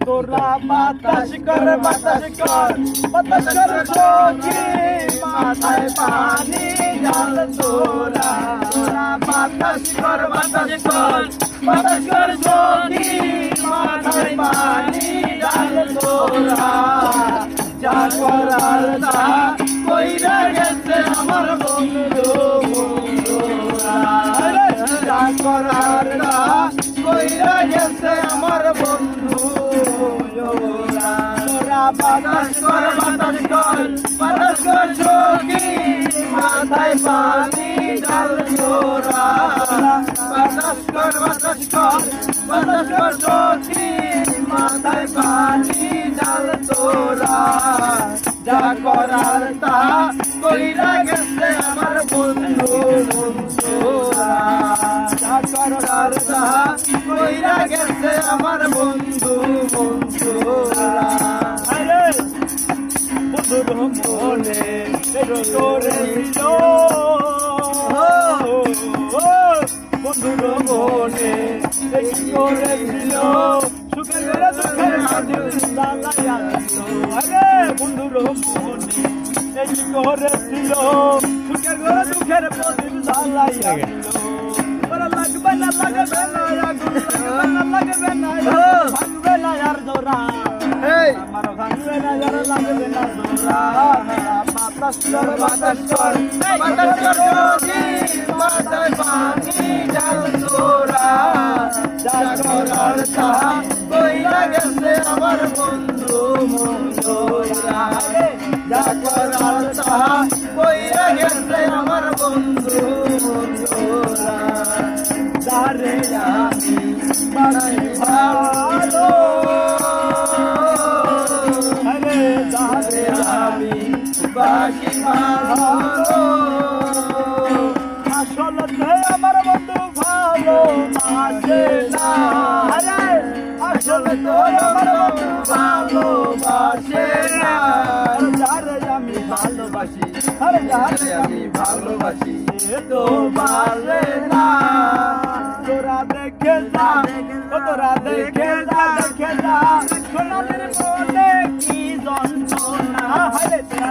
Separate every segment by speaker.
Speaker 1: তোরা বাতাস কর সখী মাথায় পানি ঢাল তোরা বাতাস কর সখী মাথায় পানি ঢাল তোরা যা করার তা কইরা গেছে আমার বন্ধু যা করার তা কইরা গেছে আমার বন্ধু তোরা বাতাস কর সখী মাথায় পানি ঢাল তোরা বাতাস কর সখী মাথায় পানি ঢাল তোরা যা করার তা কইরা গেছে আমার বন্ধু যা করার তা কইরা গেছে আমার বন্ধু বন্ধুর মনে করেছিল বন্ধুর মনে করেছিল সুখের দুঃখের আরে বন্ধুর মনে করেছিল সুখের দুঃখের প্রদীপ জ্বালাইয়া লাগবে না ভাঙবে না আর জোরা আমার ভাঙবে না আর লাগবে না জোরা বাতাস কর সখী মাথায় পানি ঢাল তোরা যা করার তা কইরা গেছে আমার বন্ধু মন্দরা যা করার তা কইরা গেছে আমার বন্ধু মন্দরা যারে আমি বানাই ভালো আরে যারে আমি বাকি ভালো আসলে আমার বন্ধু ভালো বাসে না আরে আসলে তো আমার বন্ধু ভালো বাসে না যারে আমি ভালোবাসি আরে যারে আমি ভালোবাসি সে তো বাসে না তোরা দেখে যা সোনাদের মনে কি যন্ত্রণা হলে তোরা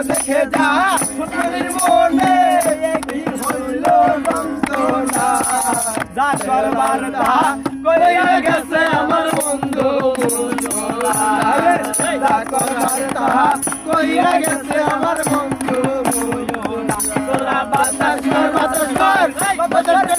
Speaker 1: দেখে যা সোনাদের মনে কি হইল যন্ত্রণা যা করবার তা কইরা গেছে আমার বন্ধু যা করবার তা কইরা গেছে আমার বন্ধু তোরা বাতাস কর